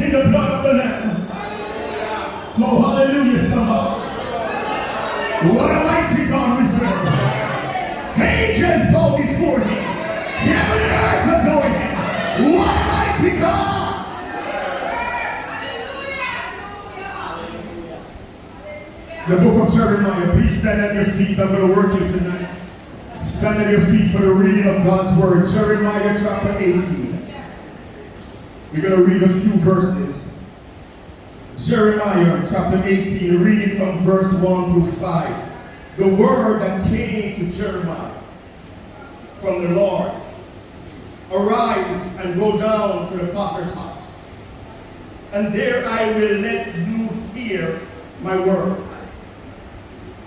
in the blood of the Lamb. Oh, hallelujah, somebody. What a mighty God we serve. Angels bow before him. Heaven and earth adore him. What a mighty God. The book of Jeremiah. Please stand at your feet. I'm going to work you tonight. Stand at your feet for the reading of God's word. Jeremiah chapter 18. We're going to read a few verses. Jeremiah chapter 18, reading from verse 1 through 5. The word that came to Jeremiah from the Lord. Arise and go down to the potter's house, and there I will let you hear my words.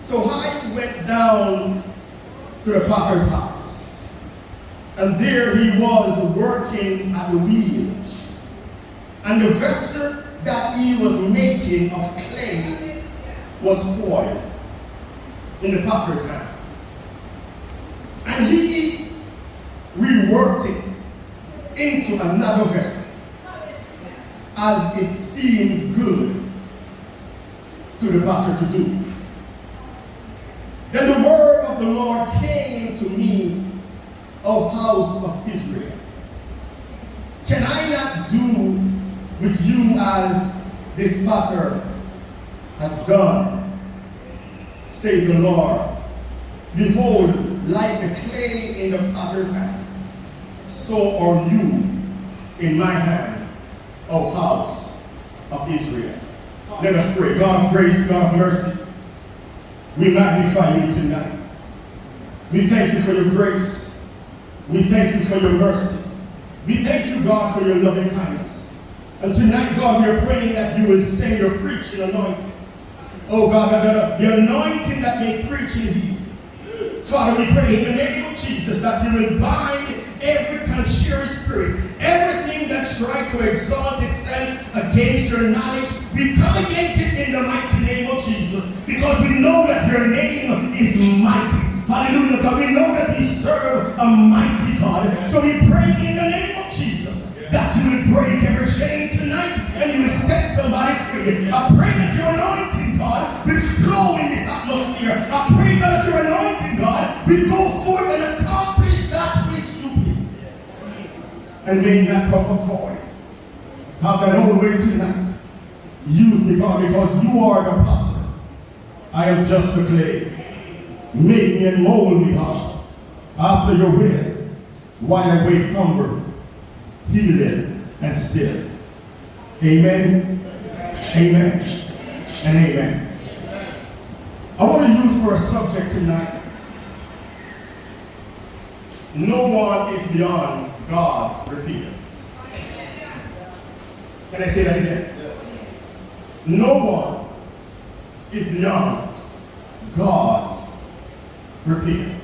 So I went down to the potter's house, and there he was working at the wheel, and the vessel that he was making of clay was spoiled in the potter's hand. And he reworked it into another vessel as it seemed good to the potter to do. Then the word of the Lord came to me, O house of Israel. Can I not do with you as this potter has done, says the Lord? Behold, like the clay in the potter's hand, so are you in my hand, O house of Israel. Let us pray. God of grace, God of mercy, we magnify you tonight. We thank you for your grace. We thank you for your mercy. We thank you, God, for your loving kindness. And tonight, God, we are praying that you will send your preaching anointing. Oh, God, the anointing that makes preaching easy. Father, we pray in the name of Jesus that you will bind every contrary spirit, everything that tries to exalt itself against your knowledge. We come against it in the mighty name of Jesus, because we know that your name is mighty. Hallelujah. God, we know that we serve a mighty God. So we pray in the name of Jesus that you will break every chain tonight and you will set somebody free. I pray that your anointing, God, will flow in this atmosphere. I pray, God, that your anointing, God, will go forth and accomplish that which you please. And may not come up void. Have that own way tonight. Use me, God, because you are the potter. I am just the clay. Make me and mold me, God, after your will, while I wait hunger, healing, and still. Amen, amen, and amen. I want to use for a subject tonight, no one is beyond God's repeater. Can I say that again? No one is beyond God's repeater.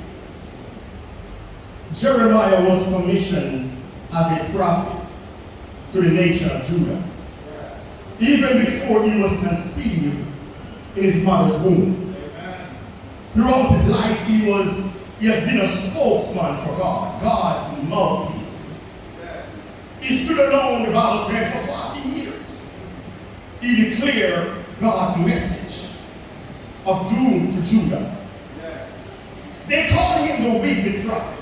Jeremiah was commissioned as a prophet to the nation of Judah, even before he was conceived in his mother's womb. Throughout his life, he has been a spokesman for God, God's mouthpiece. He stood alone, the Bible said, for 40 years. He declared God's message of doom to Judah. They called him the wicked prophet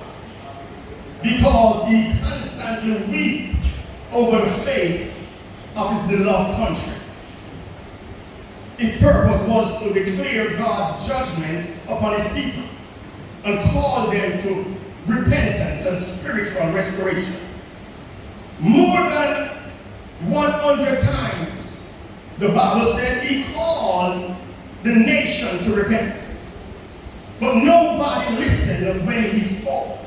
because he constantly wept over the fate of his beloved country. His purpose was to declare God's judgment upon his people and call them to repentance and spiritual restoration. More than 100 times, the Bible said he called the nation to repent. But nobody listened when he spoke.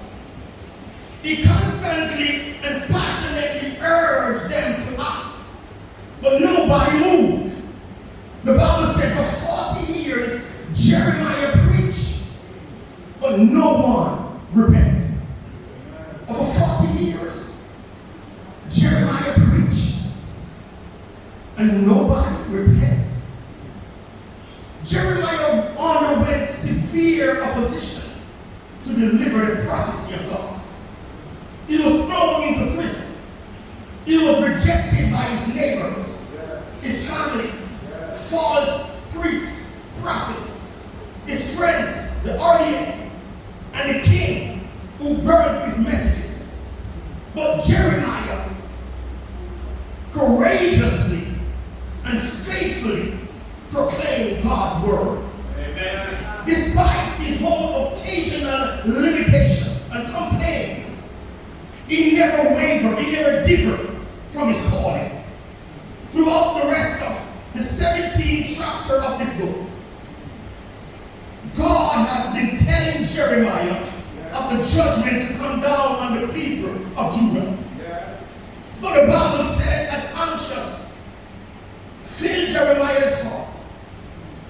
He constantly and passionately urged them to act. But nobody moved. The Bible said for 40 years, Jeremiah preached, but no one repented. For 40 years, Jeremiah preached, and nobody repented. Jeremiah underwent severe opposition to deliver the prophecy of God. He was thrown into prison. He He was rejected by his neighbors, his family, false priests, prophets, his friends, the audience, and the king who burned his messages. But Jeremiah courageously and faithfully proclaimed God's word. Amen. Despite his own occasional limitations and complaints, he never wavered, he never differed from his calling. Throughout the rest of the 17th chapter of this book, God has been telling Jeremiah of the judgment to come down on the people of Judah. But the Bible said that anxious filled Jeremiah's heart,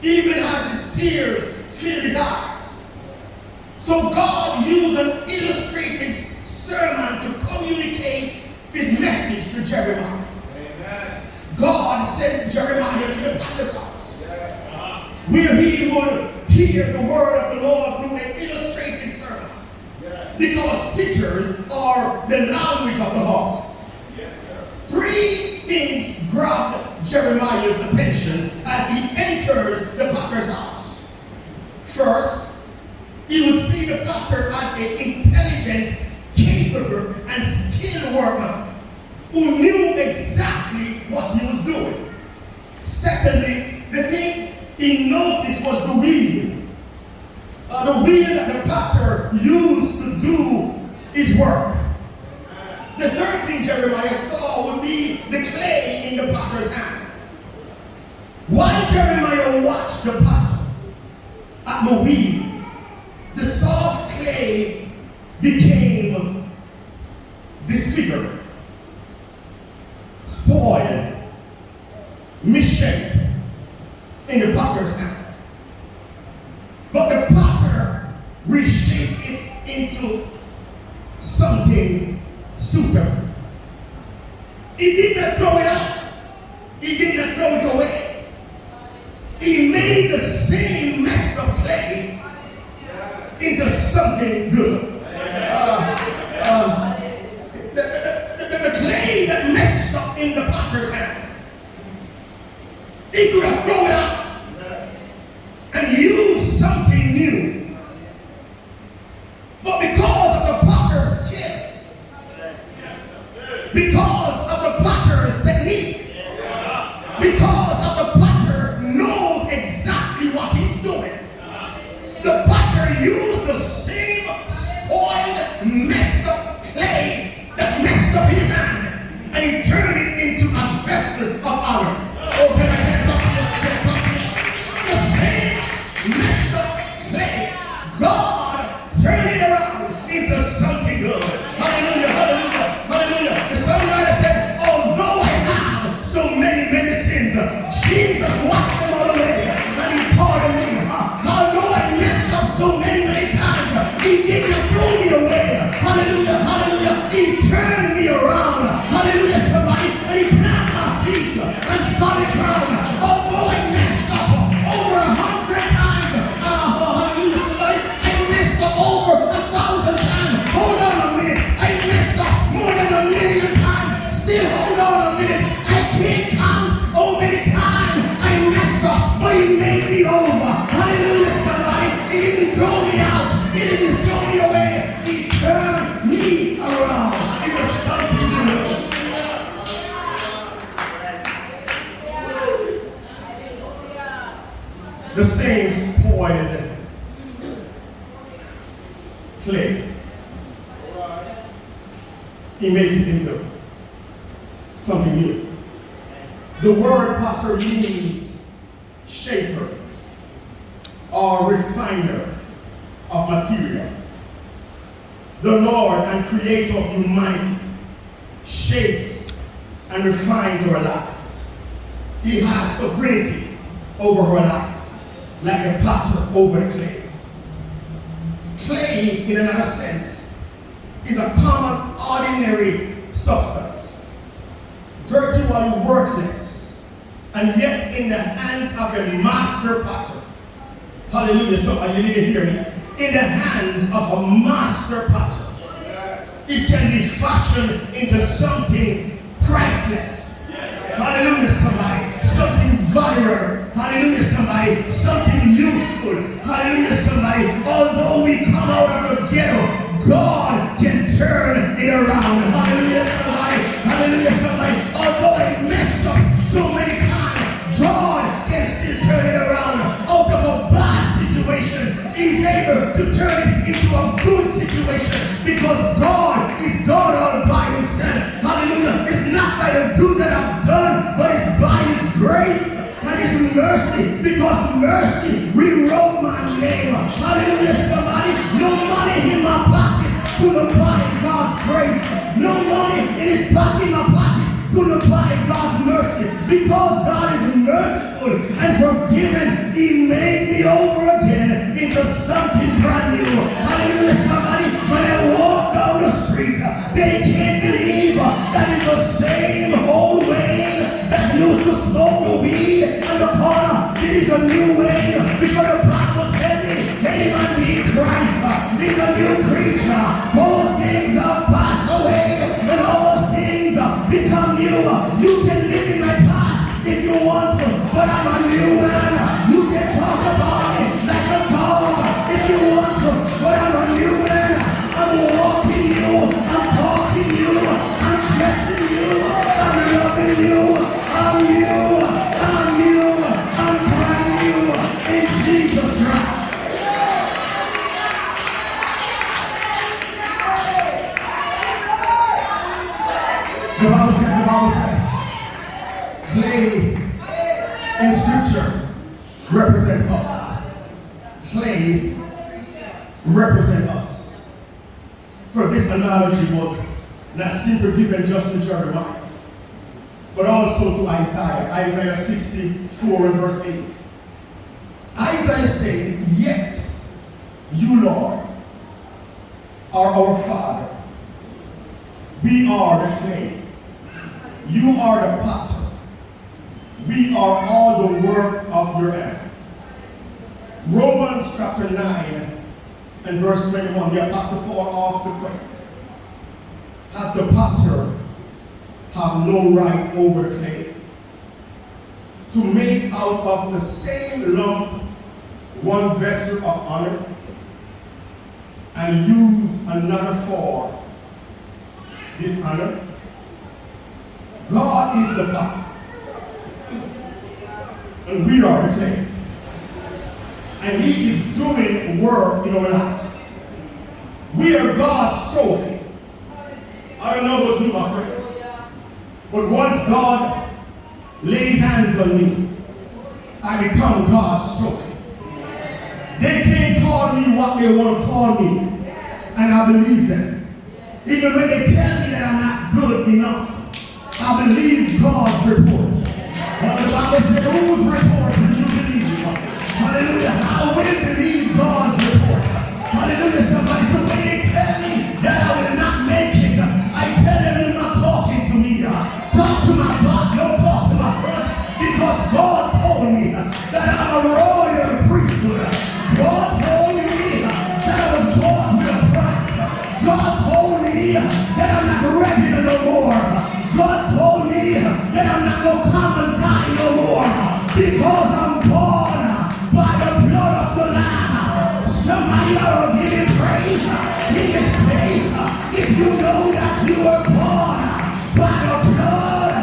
even as his tears filled his eyes. So God used an illustrated sermon to communicate his message to Jeremiah. Amen. God sent Jeremiah to the potter's house, where he would hear the word of the Lord through an illustrated sermon. Because pictures are the language of the heart. Three things grabbed Jeremiah's attention as he enters the potter's house. First, he would see the potter as an intelligent, capable, and skilled workman who knew exactly what he was doing. Secondly, the thing he noticed was the wheel. The wheel that the potter used to do his work. The third thing Jeremiah saw would be the clay in the potter's hand. While Jeremiah watched the potter at the wheel, the soft clay became disfigured, spoiled, misshapen in the potter's hand. But the potter reshaped it into something suitable. He did not throw it out. He did not throw it away. He made the same messed up clay into something good. The clay that messed up in the potter's hand, he could have thrown it out and used something new. But because of the potter's skill, because of the potter's technique, because of the potter knows exactly what he's doing, the potter used the same spoiled, messed up clay that messed up his hand, and he turned it into a vessel of honor. Oh, can I talk to you? Can I talk to you? The same messed up clay, God turned it around into something good. Hallelujah, hallelujah, hallelujah. The songwriter said, although I have so many, many sins, Jesus washed them all away, and he pardoned me. Although I messed up so many, many times, he did not throw me away. Hallelujah, hallelujah. He turned me around. Hallelujah, somebody. And he planted my feet on solid ground. Although I messed up over 100 times, hallelujah, somebody. I messed up over 1,000 times. Hold on a minute. I messed up more than 1,000,000 times. Still hold on a minute. I can't count how many times I messed up, but he made me over. Hallelujah, somebody. He didn't throw me out. He didn't throw me away. He turned me around. It was something new. The same spoiled clay, he made it into something new. The word potter means shaper or refiner of materials. The Lord and creator of humanity shapes and refines our life. He has sovereignty over our lives, like a potter over the clay. Clay, in another sense, is a common, ordinary substance, virtually worthless, and yet in the hands of a master potter. Hallelujah, so you didn't hear me. In the hands of a master potter, it can be fashioned into something priceless. Hallelujah, somebody. Something viral. Hallelujah, somebody. Something useful. Hallelujah, somebody. Although we come out of the ghetto, God can turn it around. Hallelujah, somebody. Hallelujah, somebody. Although it messed up so many times, God can still turn it around. Out of a bad situation, He's able to turn it into a good situation because God is God all by Himself. Hallelujah. It's not by the good that I've done, but it's by His grace and His mercy. Because mercy rewrote my name. Hallelujah, somebody. No money in my pocket couldn't buy God's grace. No money in His pocket, in my pocket, couldn't buy God's mercy. Because God is merciful and forgiving, He made me over again into something brand new. Hallelujah, somebody. When I walk down the street, they can't believe that it's the same old way that used to smoke the weed and the corner. It is a new way because the Bible tells me anyone be Christ is a new creature. All things are passed away and all things become new. You can live in my past if you want to, but I'm a new man. You can talk about it like a dog if you want to, but I'm a new man. I'm walking you, I'm talking you, I'm dressing you, I'm loving you, I'm you, I'm you, I'm brand new in Jesus Christ. The Bible said, clay in Scripture represent us. Clay represent us. For this analogy was not simply given just to Jeremiah, but also to Isaiah. Isaiah 64 and verse 8. Isaiah says, yet you, Lord, are our Father. We are the clay. You are the potter. We are all the work of your hand. Romans chapter 9 and verse 21, the Apostle Paul asks the question, has the potter have no right over the clay to make out of the same lump one vessel of honor and use another for dishonor? God is the potter, and we are the clay. And He is doing work in our lives. We are God's trophy. I don't know about you, my friend, but once God lays hands on me, I become God's trophy. They can't call me what they want to call me, and I believe them. Even when they tell me that I'm not good enough, I believe God's report. The Bible said, whose report will you believe? Hallelujah. I will believe God's report. Hallelujah, somebody. So when they tell me that I will not make it, I tell them you're not talking to me. Talk to my back, don't talk to my front. Because God told me that I'm a royal priesthood. God told me that I was born with a price. God told me that I'm not regular no more. God told me that I'm not no common guy no more. Because I'm born by the blood of the Lamb. Somebody ought to give Him praise in this place. If you know that you were born by the blood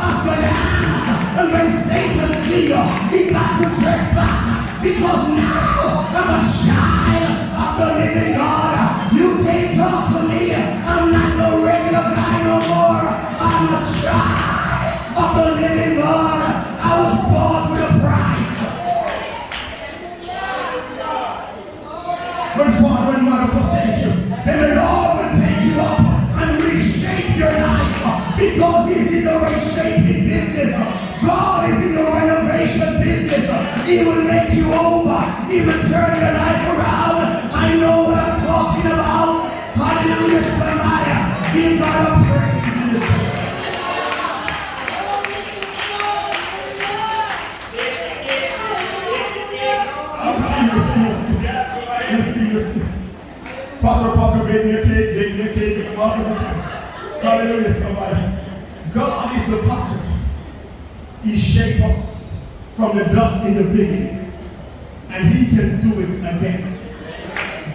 of the Lamb, and when Satan see you, he got to dress back. Because now I'm a child of the living God. You can't talk to me. I'm not no regular guy no more. I'm a child of the living God. I was bought with a price. When father and mother forsake you, then the Lord will take you up and reshape your life. Because He's in the reshaping business. God is in the renovation business. He will make you over. He will turn your life around. I know what I'm talking about. Hallelujah, somebody. Give God a praise in this place. Potter, bake me a cake is possible. Hallelujah, somebody. God the potter. He shaped us from the dust in the beginning, and he can do it again.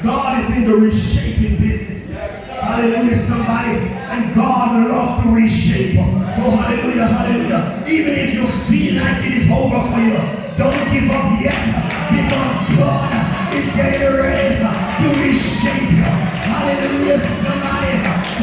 God is in the reshaping business. Hallelujah, somebody. And God loves to reshape. Oh, hallelujah, hallelujah. Even if you feel like it is over for you, don't give up yet, because God is getting ready to reshape you. Hallelujah, somebody.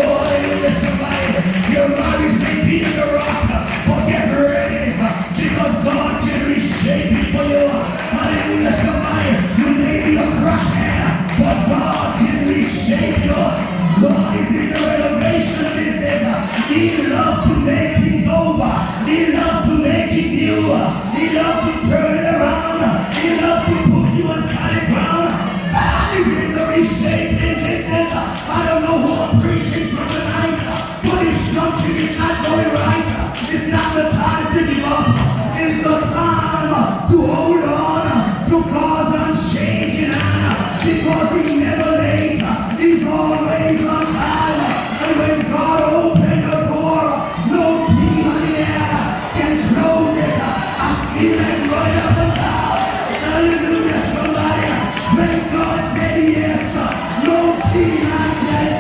Oh, hallelujah, somebody. Your marriage may be in the rock, but get ready, because God can reshape it for you. Hallelujah, somebody. You may be a crackhead, but God can reshape you. God is in the renovation business. He loves to make things over. He loves to make it new. He loves to turn it around. He loves to put you on solid ground. God is in the reshaping business. I don't know who I'm preaching to tonight, but if something is not going right, it's not the time to give up. It's the time to hold on to God's unchanging hand, because He's never late. He's always on time. And when God opens the door, no demon in there can close it. I feel like running up and down. Hallelujah, somebody. When God said yes, no demon can.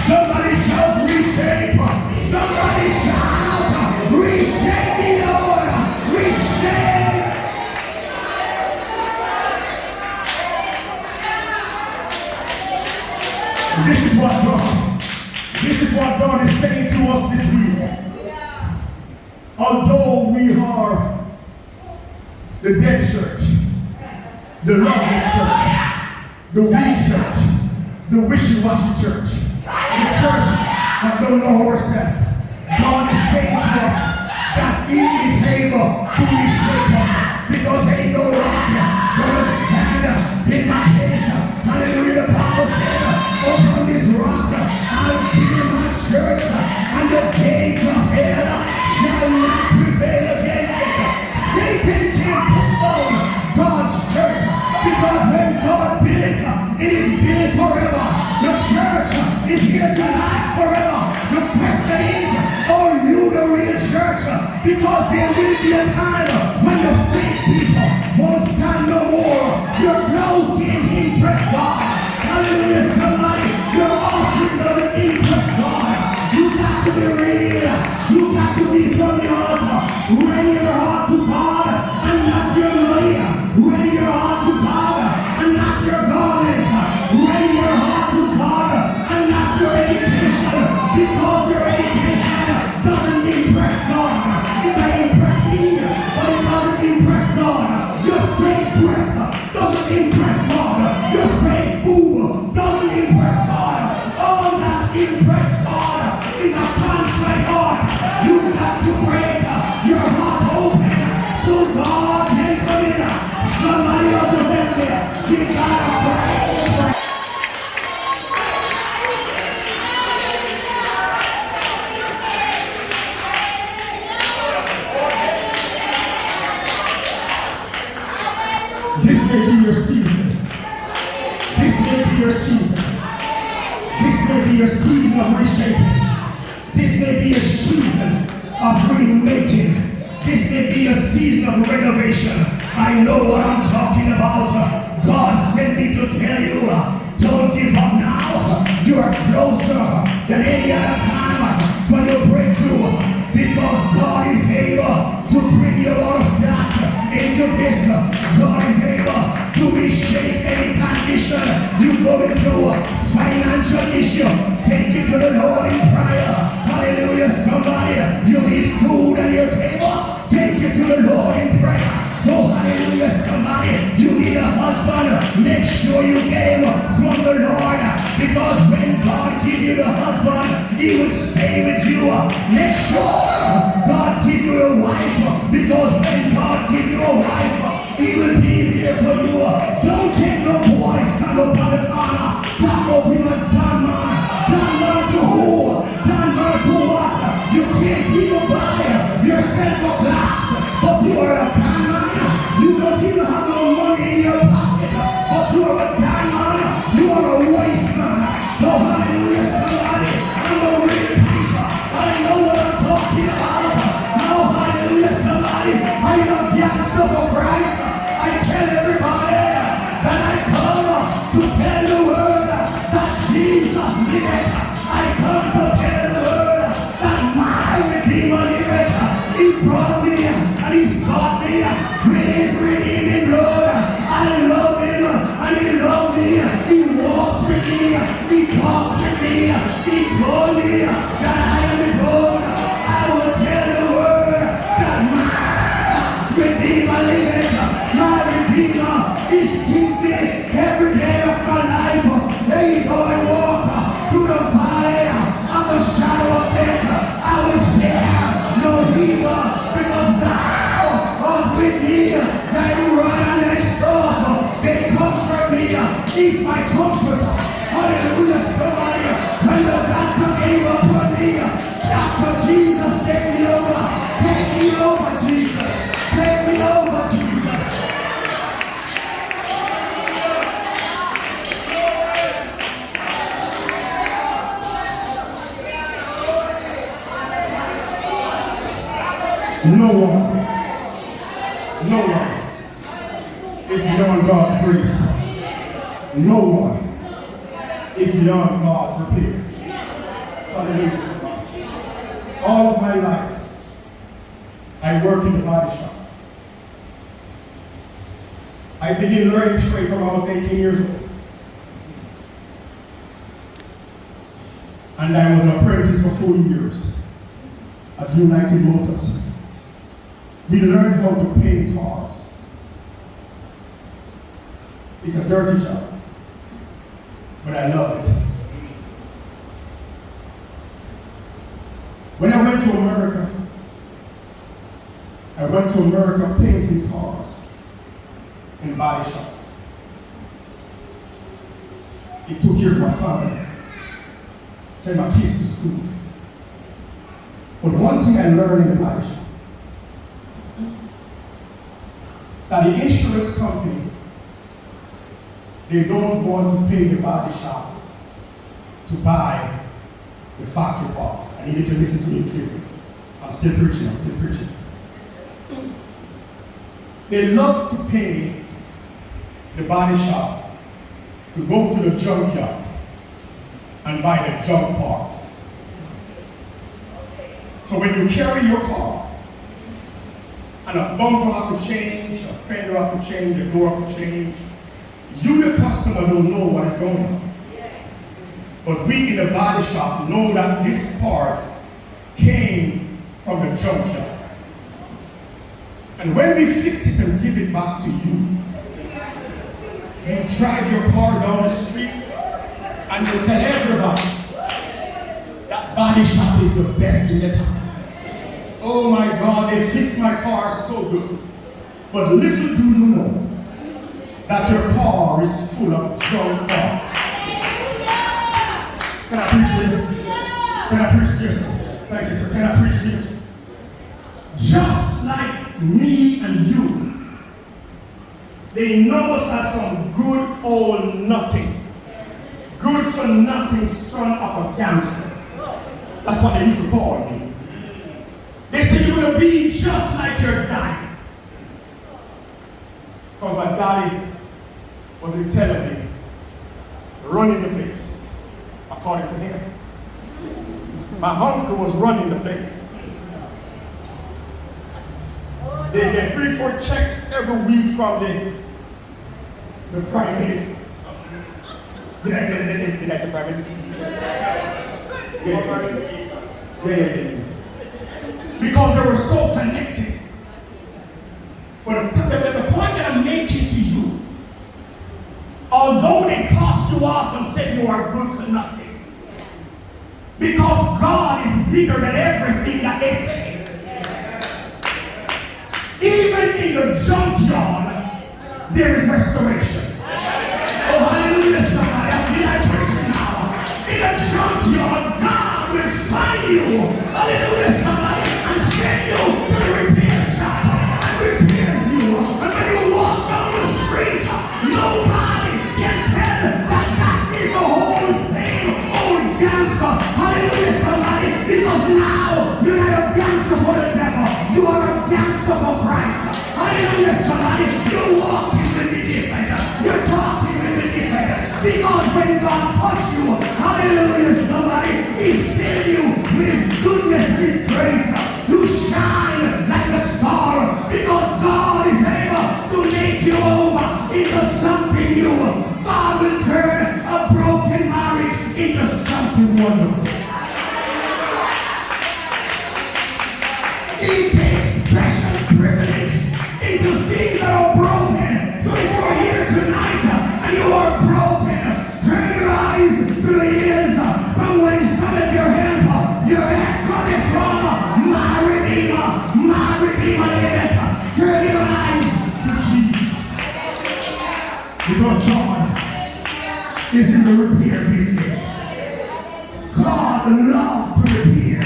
Somebody shout reshape. Somebody shout reshape me, Lord. Reshape. This is what God is saying to us this week. Although we are the dead church, the loveless church, the weak church, the wishy-washy church, the church that don't know herself, God is saying to us that He is able to reshape us, because ain't no rock gonna stand in my place. Hallelujah, the Bible said, upon this rock I'll build my church, and the gates of hell shall not prevail against it. Satan can't put down God's church, because when God built it, it is built forever. The church is here to last forever. The question is, are you the real church? Because there will be a time when the fake people won't stand no more. Your clothes can't impress God. Hallelujah, somebody. Your offering doesn't impress God. You got to be real. You got to be from the altar. Rend your heart to God and not your money. Rend your heart to God and not your garment. Rend your heart to God and not your education, because your education doesn't impress God. It may impress me, but it doesn't impress God. Your fake dress doesn't impress God. Your fake boob doesn't impress God. All that impress God is a contrite heart. You got to break your heart open so God can come in. Somebody other than me, you gotta pray. This may be your season. This may be your season. This may be your season of reshaping. This may be a season of remaking. This may be a season of renovation. I know what I'm talking about. God sent me to tell you, don't give up now. You are closer than any other time for your breakthrough, because God is able to bring you out of that into this. God is able to reshape any condition you're going through. Financial issue, take it to the Lord in prayer. Hallelujah, somebody. You need food on your table, take it to the Lord in prayer. Oh, hallelujah, somebody. You need a husband, make sure you get him from the Lord, because when God gives you the husband, He will stay with you. Make sure God gives you a wife, because when God gives you a wife, He will be there for you. Don't take no boy stand up on the corner, talk about him a dumb man. Dumb man for who? Dumb man for what? You can't even buy yourself a glass, but you are a dumb man. You don't even have no money in your pocket, but you are a dumb man. You are a waste man. liveth. I come to tell the world that my Redeemer liveth. He brought me and he sought me with his redeeming blood. I love him and he loved me. He walks with me. He talks with me. He told me that I am his own. I will tell the world that my Redeemer liveth. My Redeemer is keeping every day of my life. Hey, though I walk through the valley of the shadow of death, I will fear no evil, because thou art with me. Thy rod and thy staff, they comfort me. It's my comfort. Hallelujah, somebody. When the doctor gave up on me, Dr. Jesus, take me over. Take me over, Jesus. Take me over, Jesus. No one is beyond God's grace. No one is beyond God's repair. Hallelujah. All of my life, I work in the body shop. I began learning trade from almost 18 years old. And I was an apprentice for 4 years at United Motors. We learned how to paint cars. It's a dirty job, but I love it. When I went to America, painting cars in body shops. It took care of my family, sent my kids to school. But one thing I learned in the body shop, that the insurance company, they don't want to pay the body shop to buy the factory parts. I need you to listen to me clearly. I'm still preaching. They love to pay the body shop to go to the junkyard and buy the junk parts. So when you carry your car, and a bumper have to change, a fender have to change, a door have to change, you, the customer, don't know what is going on. But we in the body shop know that these parts came from the junkyard. And when we fix it and give it back to you, you drive your car down the street and you tell everybody that body shop is the best in the town. Oh my God, they fix my car so good. But little do you know that your car is full of junk parts. Can I preach this? Can I preach this? Thank you, sir. Can I preach this? Just like me and you, they know us as some good old nothing, good for nothing son of a gangster. That's what they used to call me. They say you're going to be just like your daddy. Because my daddy was in Tel Aviv, running the place, according to him. My uncle was running the place. They get 3-4 checks every week from the Prime Minister. Did I say Prime Minister? Yeah. Because they were so connected. But the point that I'm making to you, although they cast you off and said you are good for nothing, because God is bigger than everything that they say. Even in the junkyard, there is restoration. Oh, hallelujah, somebody. I preach it now. In the junkyard, God will find you. Hallelujah, somebody. And send you to the repair shop and repairs you. And when you walk down the street, nobody can tell that that is the whole same old gangster. Hallelujah, somebody. Because now you're not a gangster for the devil. You are a gangster for Christ. Hallelujah, somebody. You're walking with the different. You're talking with the different. Because when God touches wash you. Hallelujah, somebody. He filled you with his goodness and his grace. You shine like a star because God is able to make you over into something new. God will turn a broken marriage into something wonderful. He takes special privilege into things that are broken. So if you're here tonight and you are broken, turn your eyes to the hills from whence cometh your help. Your help coming from my Redeemer liveth. Turn your eyes to Jesus. Because God is in the repair business. God loves to repair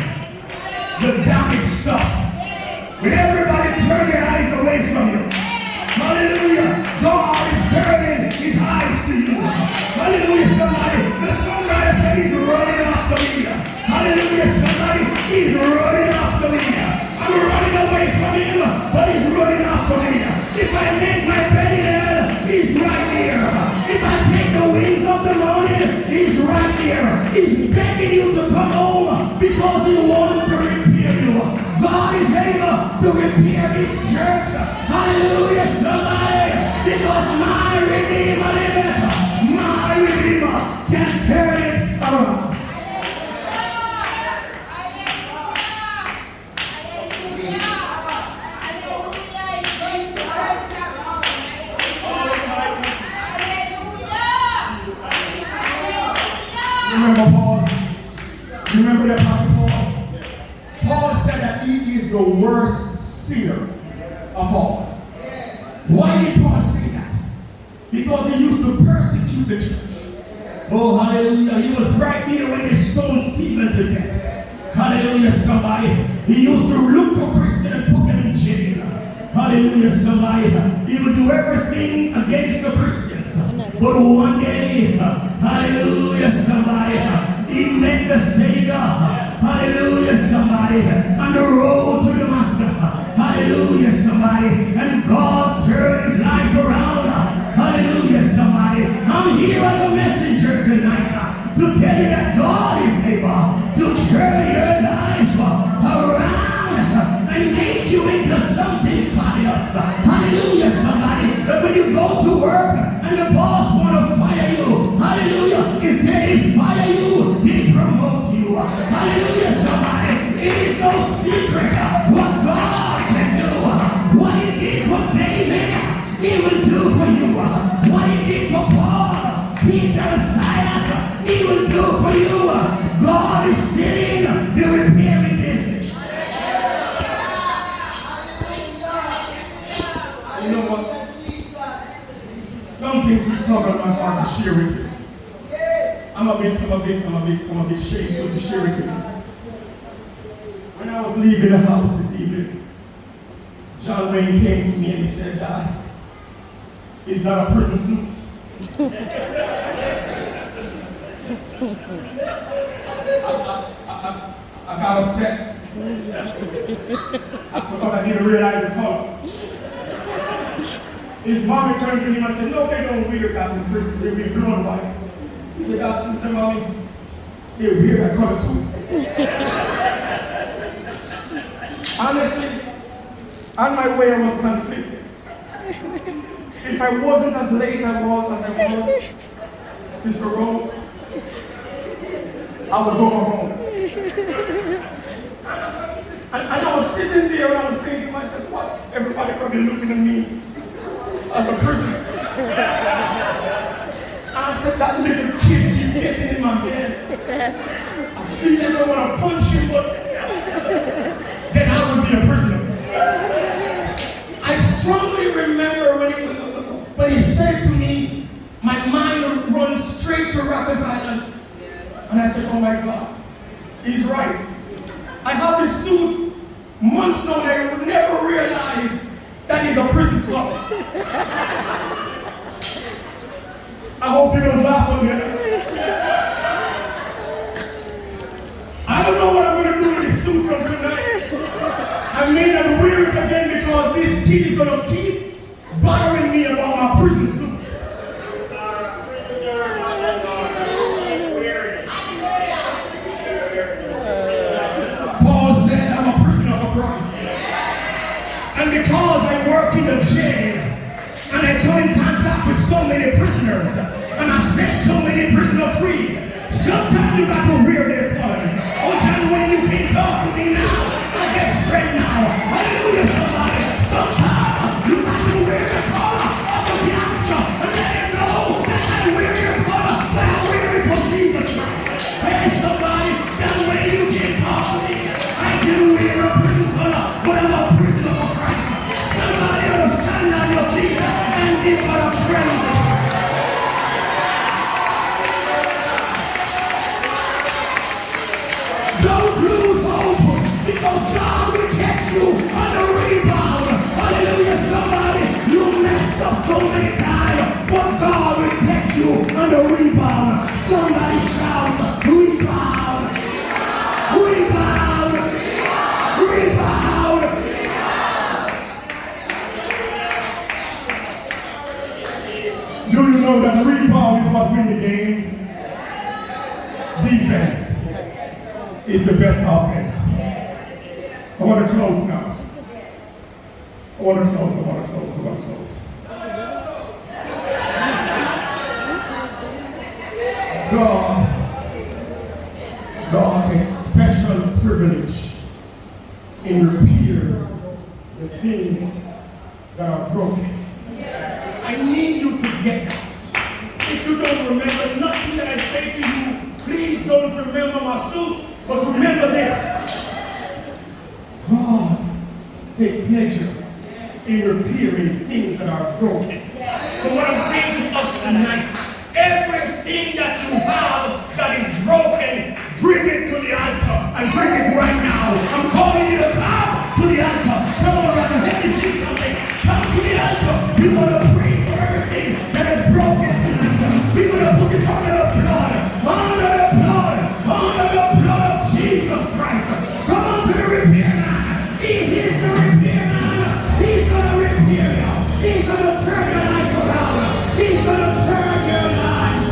the damaged stuff. When everybody turn their eyes away from you, hallelujah, God is turning his eyes to you. Hallelujah, somebody. The songwriter said he's running after me. Hallelujah, somebody. He's running after me. I'm running away from him, but he's running after me. If I make my bed in hell, he's right here. If I take the wings of the morning, he's right here. He's begging you to come home because he wants to repair you. God is able to repair his church. Hallelujah, somebody. Because my Redeemer liveth. My Redeemer can turn it around. Remember Paul? Remember the Apostle Paul? Paul said that he is the worst sinner of all. Why did Paul say that? Because he used to persecute the church. Oh, hallelujah. He was right there when they stoned Stephen to death. Hallelujah, somebody. He used to look for Christians and put them in jail. Hallelujah, somebody. He would do everything against the Christians. But one day, hallelujah, somebody, he met the Savior. Hallelujah, somebody, on the road to Damascus. Hallelujah, somebody, and God turned his life around. Hallelujah, somebody. I'm here as a messenger tonight to tell you that God is able to turn your life around and make you into something fabulous. Hallelujah, somebody. But when you go to work and the boss want to fire you, hallelujah, instead they fire you, they promote you. Hallelujah, somebody. It is no secret what God can do. What he did for David, he will do for you. What he did for Paul, Peter, and Silas, he will do for you. God is still in the repairing business. You know what? Something keep talking about my heart to share with you. I'm a bit shameful to share with you. When I was leaving the house this evening, John Wayne came to me and he said, "Dad, it's not a prison suit." I got upset. Because I didn't realize the color. His mom turned to him and said, "No, they don't wear that in prison. They wear blue and white." He said, "Mommy, they wear that color too." Honestly, on my way I was conflicted. If I wasn't as late as I was, Sister Rose, I would go home. And I was sitting there and I was saying to myself, what? Everybody probably looking at me as a prisoner. And I said, that little kid keeps getting in my head. I feel like I want to punch him, but then I would be a prisoner. I strongly remember when he said to me, my mind runs straight to Rikers Island. And I said, oh my God, he's right. I have this suit months now and I would never realize that he's a prison club. I hope you don't laugh at me. I don't know what I'm going to do with this suit from tonight. I may not wear it again because this kid is going to keep bothering me about my prison suit. many prisoners, and I set so many prisoners free. Sometimes you got to rear their colors. Oh, John, when you can't talk to me now, I get straight now. Hallelujah, somebody. Sometimes you got to rear the color of the youngster and let him know that I wear your color, but I wear it for Jesus Christ. Hey, somebody, that way you can talk to me. I can wear a prison color, but I'm a prisoner for Christ. Somebody ought to stand on your feet and give God a praise. Don't lose hope, because God will catch you on the rebound. Hallelujah, somebody. You messed up so many times, but God will catch you on the rebound. Somebody shout, rebound, rebound, rebound. Do you know that rebound is what wins the game? Defense is the best offense. I want to close now. I want to close. God takes special privilege in repair the things that are broken. I need you to get that. If you don't remember nothing that I say to you, please don't remember my suit, but remember this. God takes pleasure in repairing things that are broken. So what I'm saying to us tonight, everything that you have that is broken, bring it to the altar and bring it right now. I'm calling you to come to the altar. Come on, brother, let me see something. Come to the altar. We're going to pray for everything that is broken tonight. We're going to put it under the blood. Under the blood. Under the blood of Jesus Christ. Come on to the repair man. He is the repair man. He's going to repair you. He's going to turn your life around. He's going to turn your life.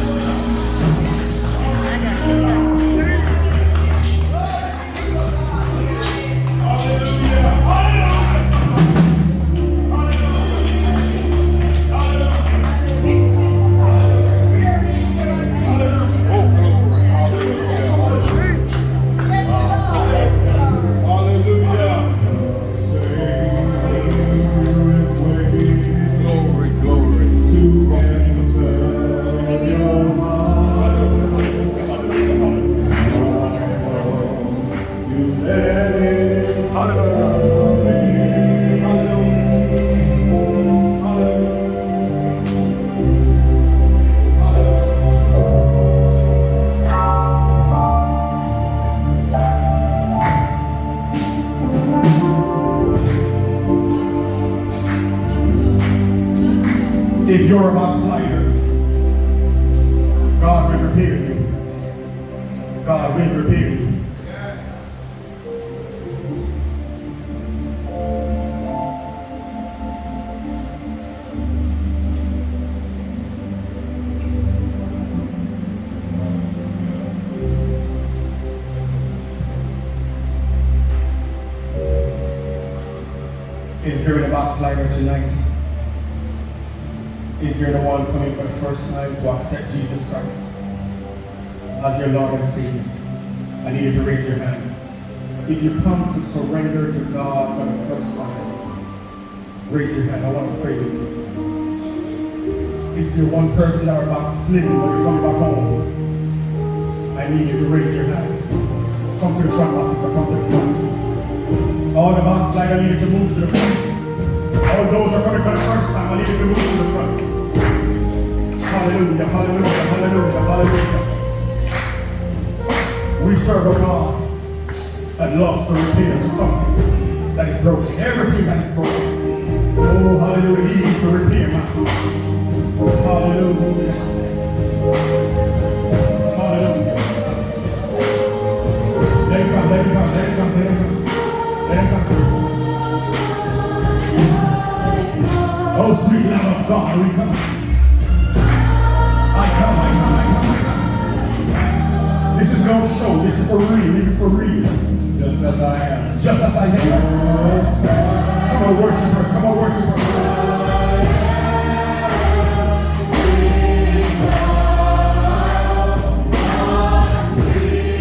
If you're a backslider, God will repair you. God will repair you. Is there a backslider tonight? Is there the one coming for the first time to accept Jesus Christ as your Lord and Savior? I need you to raise your hand. If you come to surrender to God for the first time, raise your hand. I want to pray with you. Is there one person that are backsliding when you're coming back home? I need you to raise your hand. Come to the front, my sister. Come to the front. All the backsliders, I need you to move to the front. All those who are coming for the first time, I need you to move to the front. Hallelujah, hallelujah, hallelujah, hallelujah. We serve a God that loves to repair something that is broken. Everything that is broken. Oh, hallelujah, He needs to repair my hallelujah. Hallelujah. Let him come, let him come, let him come, let him come. Let him come. Oh, sweet Lamb of God, we come. I come. This is no show. This is for real. This is for real. Just as I am. Just as I am. Come on, worshipers. Come on, worshipers.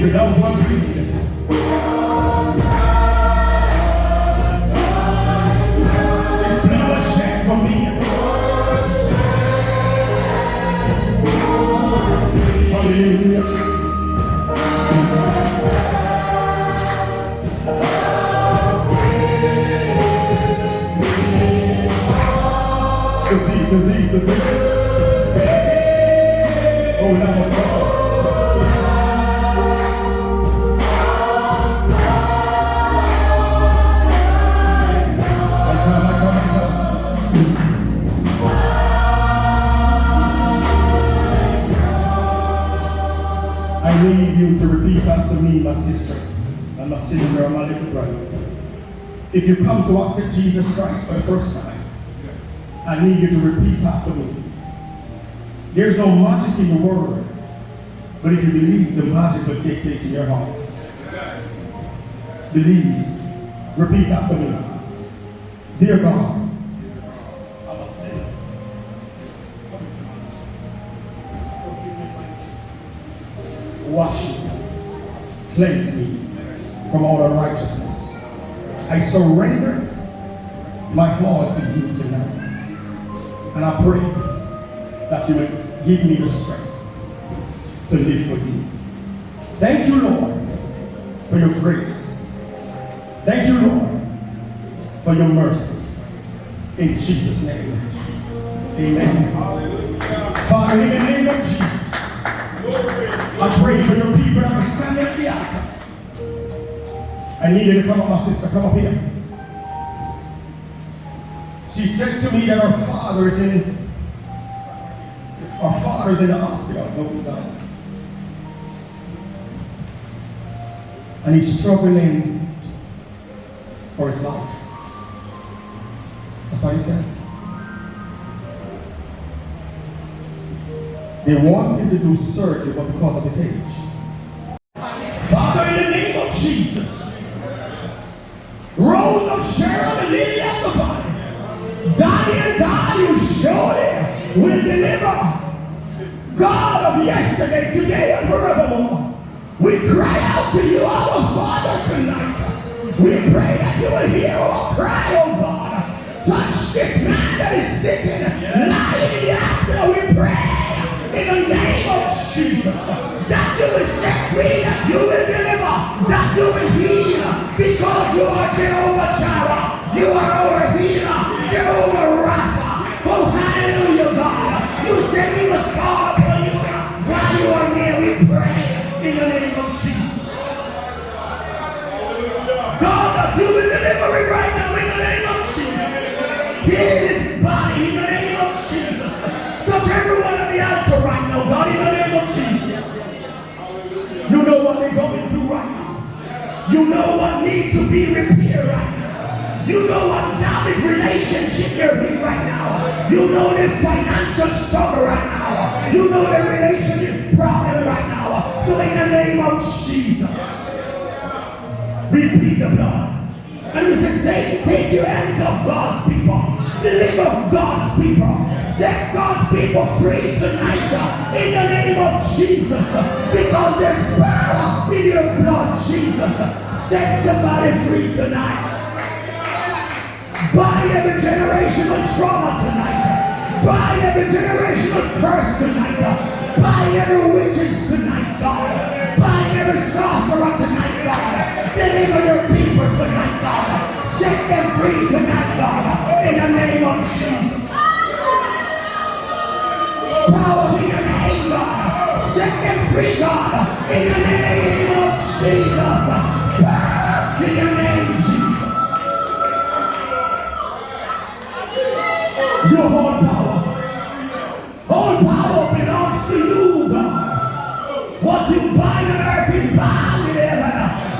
without one plea. His blood was shed for me. Hallelujah. The oh, Lamb of God. I need you to repeat after me, my sister, and my sister and my little brother. If you come to accept Jesus Christ for the first time, I need you to repeat after me. There's no magic in the word, but if you believe, the magic will take place in your heart. Believe. Repeat after me. Dear God, I'm a sinner. Wash me, cleanse me from all unrighteousness. I surrender my heart to you tonight. And I pray that you would give me the strength to live for you. Thank you, Lord, for your grace. Thank you, Lord, for your mercy. In Jesus' name. Amen. Father, in the name of Jesus, I pray for your people that are standing at the altar. I need you to come up, my sister. Come up here. She said to me that her father is in the hospital. No. And he's struggling for his life. That's what he said. They want him to do surgery, but because of his age. Father, in the name of Jesus, Rose of Sharon and Lily of the Valley, Daddy and God, you surely will deliver. God of yesterday, today, and forevermore. We cry out to you, our Father, tonight. We pray that you will hear our cry, oh God. Touch this man that is sitting, lying in the hospital. We pray in the name of Jesus that you will set free, that you will deliver, that you will heal, because you are Jehovah Jireh. You are our healer, Jehovah Rapha. Oh, hallelujah, God. You said we must call upon you while you are near. We pray in the name of Jesus. God, that you will deliver it right now in the name of Jesus. Heal his body in the name of Jesus. Touch everyone on the altar right now, God, in the name of Jesus. You know what they're going through right now. You know what needs to be repaired right now. You know what damaged relationship they're in right now. You know the financial struggle right now. You know the relationship problem right now. So in the name of Jesus, we plead the blood. And we say, Satan, take your hands off God's people. Deliver God's people. Set God's people free tonight in the name of Jesus. Because there's power in your blood, Jesus. Set somebody free tonight. Bind every generational trauma tonight. Bind every generational curse tonight. Bind every witches tonight, God. Bind every sorcerer tonight, God. Deliver your people tonight, God. Set them free tonight, God. In the name of Jesus. Power in your name, God. Set them free, God. In the name of Jesus. Power in your name, Jesus. Your whole power. All power belongs to you, God. What you bind on earth is bound in heaven.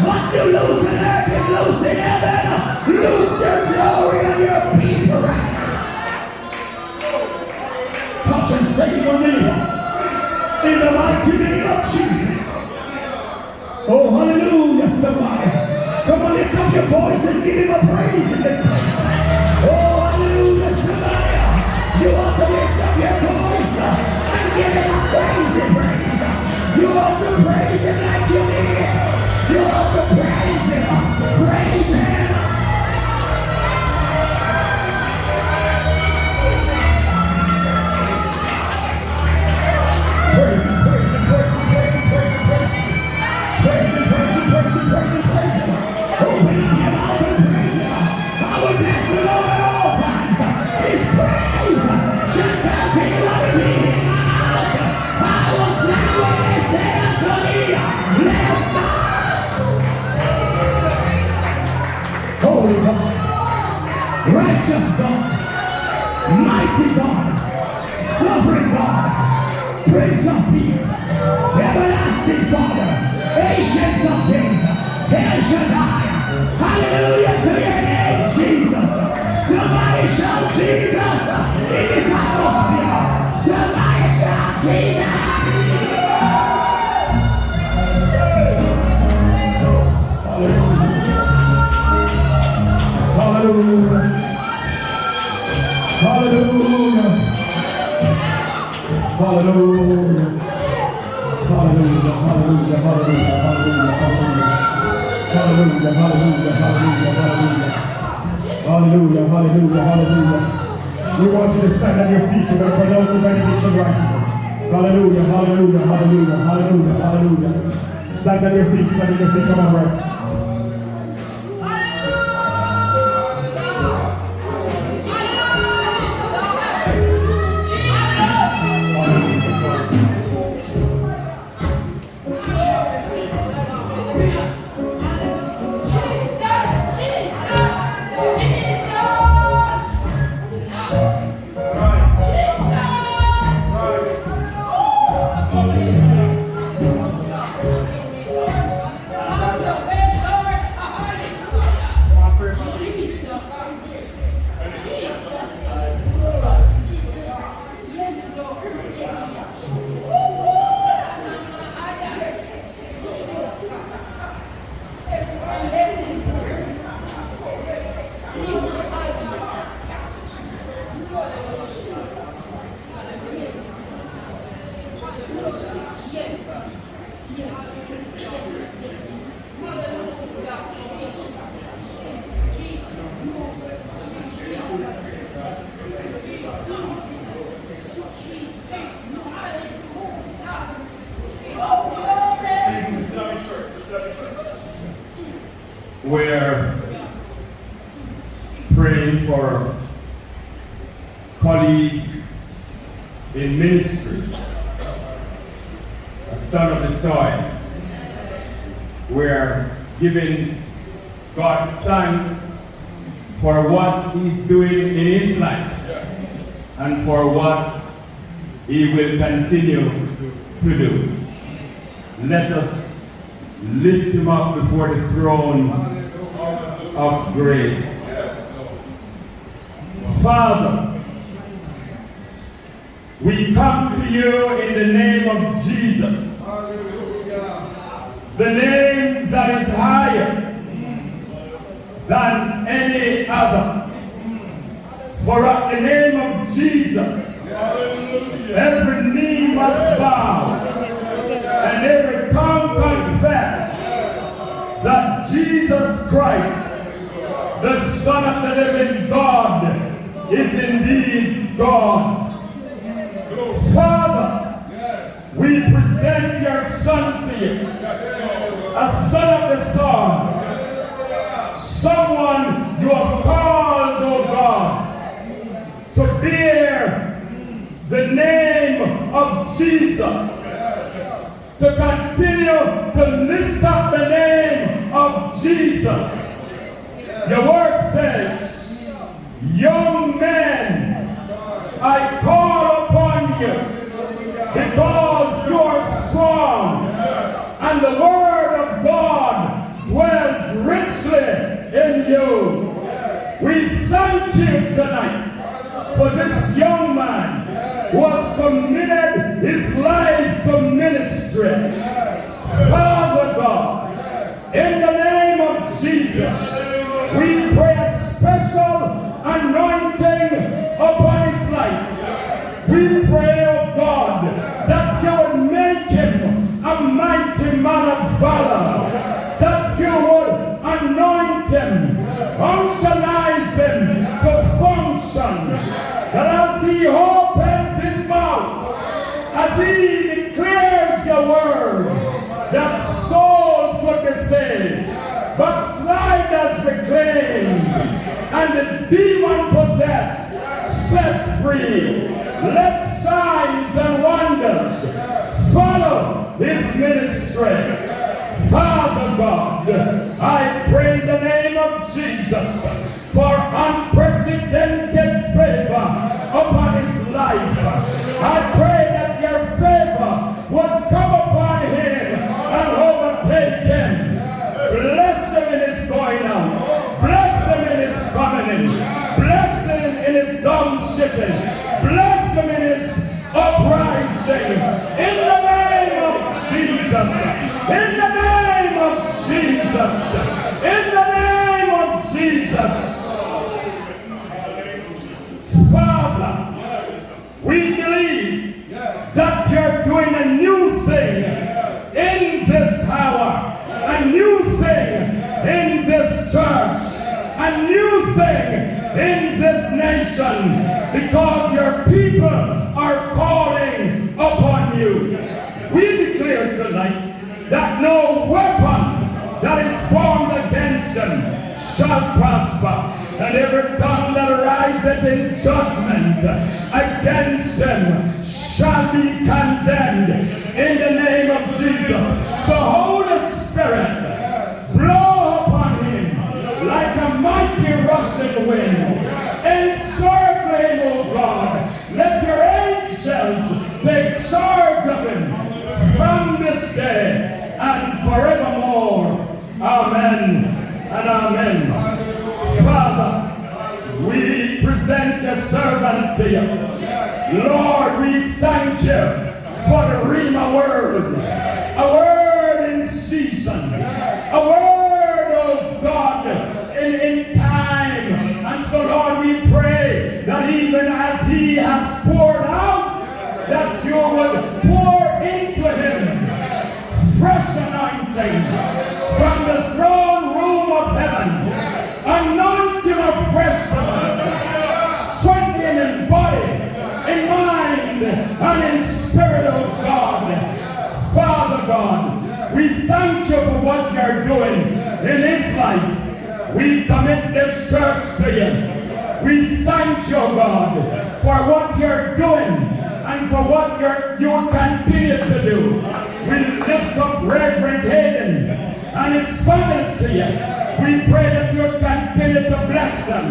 What you loose on earth is loose in heaven. Loose your glory on your people right now. Touch and save one another. In the mighty name of Jesus. Oh, hallelujah, somebody. Come on, lift up your voice and give him a praise in this place. Oh, hallelujah, somebody. You ought to lift up your voice and give him a praise. You ought to praise him like you mean Hallelujah. Hallelujah. Hallelujah. Hallelujah. Hallelujah. Hallelujah. Hallelujah. Hallelujah. Hallelujah. Hallelujah. Hallelujah. Hallelujah. Hallelujah. We want you to stand on your feet. We're going to pronounce the benediction right now. Hallelujah. Hallelujah. Hallelujah. Hallelujah. Hallelujah. Stand on your feet. Stand on your feet. Come on, right. We're praying for colleague in ministry, a son of the soil. We're giving God thanks for what he's doing in his life and for what he will continue to do. Let us lift him up before the throne of grace. Father, we come to you in the name of Jesus. The name that is higher than any other. For at the name of Jesus, every knee must bow and every tongue confess that Jesus Christ, the Son of the living God, is indeed God. Father, we present your Son to you, a son of the soil, someone you have called, O God, to bear the name of Jesus, to continue to lift up the name of Jesus. Your word says, young men, I call upon you because you are strong and the word of God dwells richly in you. We thank you tonight for this young man who has committed his life to ministry. Father God, in the name of Jesus, we pray a special anointing upon his life. We pray, oh God, that you would make him a mighty man of valor, that you would anoint him, functionize him to function, that as he opens his mouth, as he declares your word, that souls would be saved, backsliders reclaimed, and the demon-possessed set free. Let signs and wonders follow his ministry. Father God, I pray in the name of Jesus for unprecedented favor upon his life. I pray that your favor would come upon him and overtake him. Bless him in his going out. Bless him in his coming in. Bless him in his downshipping. Bless him in his uprising. In the name of Jesus. In the name of Jesus. In the name of Jesus. in this nation because your people are calling upon you. We declare tonight that no weapon that is formed against them shall prosper, and every tongue that riseth in judgment against them shall be condemned in the name of Jesus. So Holy Spirit, blow upon him like a mighty rushing wind. Encircle him, O God. Let your angels take charge of him from this day and forevermore. Amen and amen. Father, we present your servant to you. Lord, we thank you for the Rhema word, a word in season, a word of God in time. And so, Lord, we pray that even as he has poured out, that you would pour into him fresh anointing from the throne room of heaven. Anoint him afresh, Lord. Strengthen him in body, in mind, and in spirit, of God. Father God, we thank you for what you're doing in his life. We commit this church to you. We thank you, God, for what you're doing and for what you continue to do. We lift up Reverend Hayden and his family to you. We pray that you continue to bless them.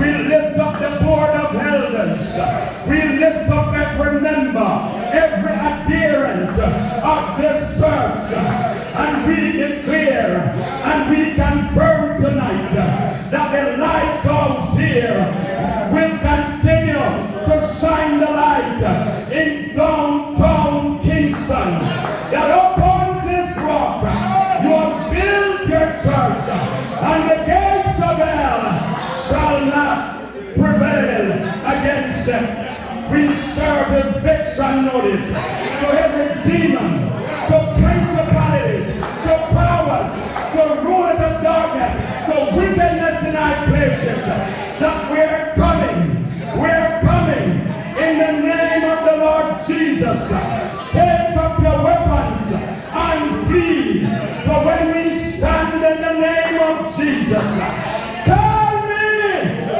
We lift up the board of elders. We lift up every member, every adherent of this church. And we declare and we confirm tonight that the lighthouse here will continue to shine the light in downtown Kingston. That upon this rock you have built your church, and the gates of hell shall not prevail against it. We serve eviction notice to every demon, to principalities, to powers, to rulers of darkness, to wickedness in high places, that we're coming in the name of the Lord Jesus. Take up your weapons and flee, for when we stand in the name of Jesus, tell me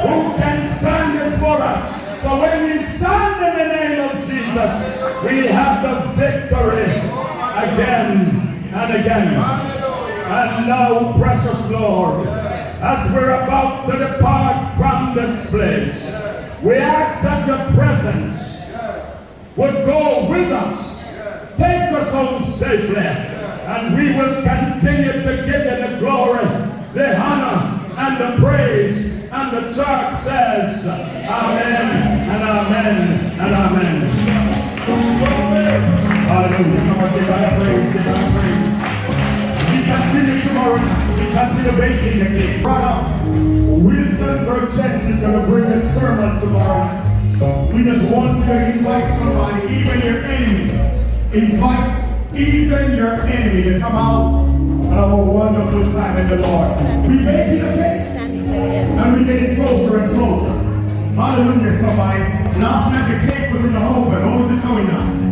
who can stand before us. For when we stand in the name of Jesus, we have the victory again and again. And now, precious Lord, as we're about to depart from this place, we ask that your presence would go with us. Take us home safely, and we will continue to give you the glory, the honor, and the praise. And the church says, amen, and amen, and amen. Hallelujah. Come on, give our praise, give our praise. We continue tomorrow night. We continue baking the cake. Brother Wilton Burchett is going to bring the sermon tomorrow night. We just want to invite somebody, even your enemy. Invite even your enemy to come out and have a wonderful time in the Lord. We baking the cake. And we're getting closer and closer. Hallelujah, somebody. Last night the cake was in the oven. What was it doing now?